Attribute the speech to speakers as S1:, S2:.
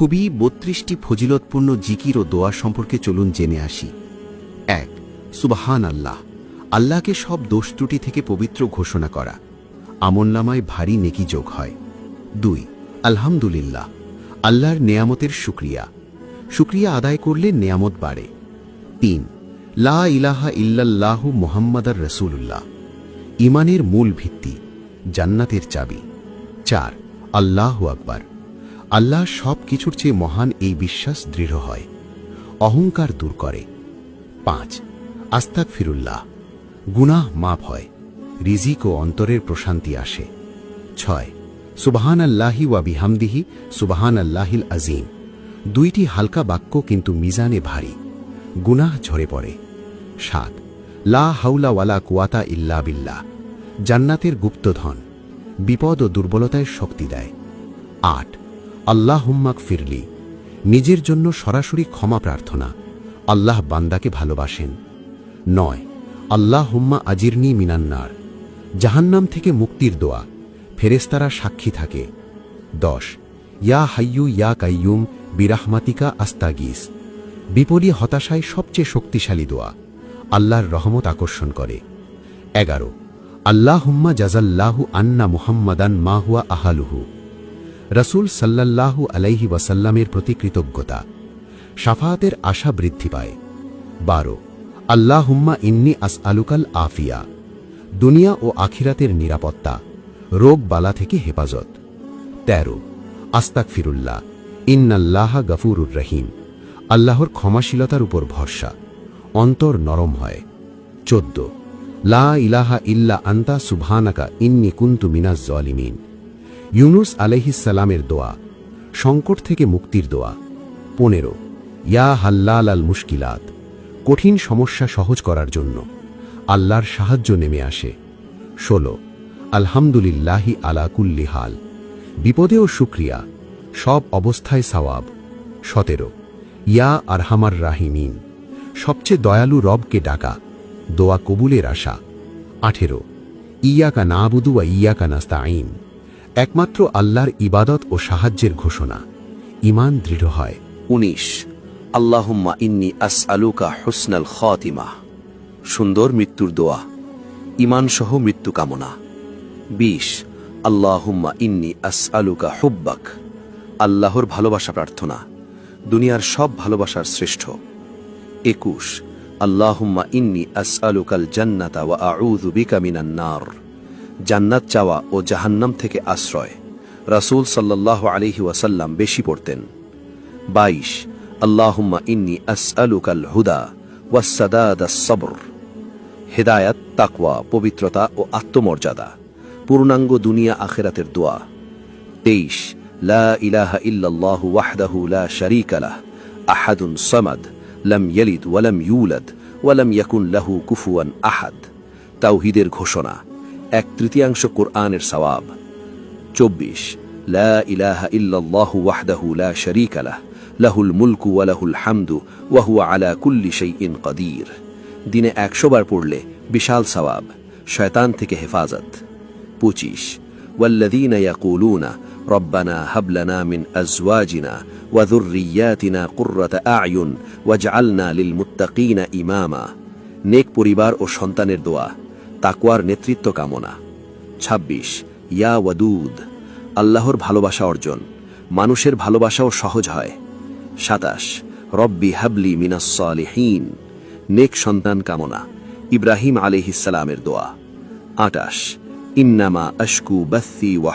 S1: খুবই ৩২টি ফজিলতপূর্ণ জিকির ও দোয়া সম্পর্কে চলুন জেনে আসি। ১. সুবহান আল্লাহ, আল্লাহকে সব দোষ ত্রুটি থেকে পবিত্র ঘোষণা করা, আমলনামায় ভারী নেকি যোগ হয়। ২. আলহামদুলিল্লাহ, আল্লাহর নেয়ামতের শুকরিয়া আদায় করলে নেয়ামত বাড়ে। ৩. লা ইলাহা ইল্লাল্লাহু মুহাম্মাদুর রাসূলুল্লাহ, ঈমানের মূল ভিত্তি, জান্নাতের চাবি। ৪. আল্লাহু আকবার, আল্লাহ সব কিছুর চেয়ে মহান, এই বিশ্বাস দৃঢ় হয়, অহংকার দূর করে। ৫. আস্তাগফিরুল্লাহ, গুনাহ মাফ হয়, রিজিক ও অন্তরের প্রশান্তি আসে। ৬. সুবহানাল্লাহি ওয়া বিহামদিহি সুবহানাল্লাহিল আযীম, দুইটি হালকা বাক্য কিন্তু মিজানে ভারী, গুনাহ ঝরে পড়ে। ৭. লা হাওলা ওয়ালা কুওয়াতা ইল্লা বিল্লাহ, জান্নাতের গুপ্তধন, বিপদ ও দুর্বলতায় শক্তি দেয়। ৮. আল্লাহুম্মাগফিরলি, নিজের জন্য সরাসরি ক্ষমা প্রার্থনা, আল্লাহ বান্দাকে ভালোবাসেন। ৯. আল্লাহুম্মা আজিরনি মিনান্নার, জাহান্নাম থেকে মুক্তির দোয়া, ফেরেশতারা সাক্ষী থাকে। ১০. ইয়া হাইয়ু ইয়া কাইয়ুম বিরাহমাতিকা আস্তাগীস, বিপদে হতাশায় সবচেয়ে শক্তিশালী দোয়া, আল্লাহর রহমত আকর্ষণ করে। ১১. আল্লাহুম্মা জাযাল্লাহু আন্না মুহাম্মাদান মা হুয়া আহালুহু, রাসূল সাল্লাল্লাহু আলাইহি ওয়াসাল্লামের প্রতি কৃতজ্ঞতা, শাফাআতের আশা বৃদ্ধি পায়। ১২. আল্লাহুম্মা ইন্নী আসআলুকাল আফিয়া, দুনিয়া ও আখিরাতের নিরাপত্তা, রোগ বালা থেকে হেফাজত। ১৩. আস্তাগফিরুল্লাহ, ইন্নাল্লাহা গফুরুর রহিম, আল্লাহর ক্ষমাশীলতার উপর ভরসা, অন্তর নরম হয়। ১৪. লা ইলাহা ইল্লা আনতা সুবহানাকা ইন্নী কুনতু মিনাজ জালিমিন, ইউনুস আলাইহিস সালামের দোয়া, সংকট থেকে মুক্তির দোয়া। ১৫. ইয়া হাল্লাল আল মুশকিলাত, কঠিন সমস্যা সহজ করার জন্য আল্লাহর সাহায্য নেমে আসে। ১৬. আলহামদুলিল্লাহি আলা কুল্লি হাল, বিপদেও শুকরিয়া, সব অবস্থায় সওয়াব। ১৭. ইয়া আরহামার রাহিমিন, সবচেয়ে দয়ালু রবকে ডাকা, দোয়া কবুলের আশা। ১৮. ইয়াকা নাবুদু ওয়া ইয়াকা নাস্তাঈন, একমাত্র আল্লাহর ইবাদত ও সাহায্যের ঘোষণা, ঈমান দৃঢ় হয়।
S2: ১৯. আল্লাহুম্মা ইন্নী আসআলুকা হুসনাল খাতিমা, সুন্দর মৃত্যুর দোয়া, ঈমান সহ মৃত্যু কামনা। ২০. আল্লাহুম্মা ইন্নী আসআলুকা হুব্বাক, আল্লাহর ভালোবাসা প্রার্থনা, দুনিয়ার সব ভালোবাসার শ্রেষ্ঠ। ২১. আল্লাহুম্মা ইন্নী আসআলুকাল জান্নাতা ওয়া আউযু বিকা মিনান নার, জান্নাত চাওয়া ও জাহান্নাম থেকে আশ্রয়, রাসূল সাল্লাল্লাহু আলাইহি ওয়াসাল্লাম বেশি পড়তেন। ২২. আল্লাহুম্মা ইন্নী আসআলুকাল হুদা ওয়াস সাদাদাস সবর, হেদায়াত, তাকওয়া, পবিত্রতা ও আত্মমর্যাদা, পূর্ণাঙ্গ দুনিয়া আখিরাতের দোয়া। ২৩. লা ইলাহা ইল্লাল্লাহু ওয়াহদাহু লা শারীকা লাহ আহাদুন সামাদ লাম ইয়ালিদ ওয়া লাম ইউলাদ ওয়া লাম ইয়াকুন লাহু কুফুয়ান আহাদ, তাওহীদের ঘোষণা, ১/৩ কোরআনের সওয়াব। ২৪. লা ইলাহা ইল্লাল্লাহু ওয়াহদাহু লা শারীকা লাহ লাহুল মুলকু ওয়া লাহুল হামদু ওয়া হুয়া আলা কুল্লি শাইইন কাদির, দিনে ১০০ বার পড়লে বিশাল সওয়াব, শয়তান থেকে হেফাজত। ২৫. ওয়াল্লাযীনা ইয়াকুলুনা রব্বানা হাব লানা মিন আজওয়াজিনা ওয়া যুররিয়াতিনা কুররাতা আ'য়ুন ওয়াজআলনা লিল মুত্তাকিনা ইমামা, নেক পরিবার ও সন্তানের দোয়া, তাকওয়ার নেতৃত্ব কামনা। ২৬. ইয়া ওয়াদুদ, আল্লাহর ভালোবাসা অর্জন, মানুষের ভালোবাসাও সহজ হয়। ২৭. রব্বি হাবলি মিনাস সালিহিন, নেক সন্তান কামনা, ইব্রাহিম আলাইহিস সালামের দোয়া। ২৮. ইন্নামা আশকু বাথি ওয়া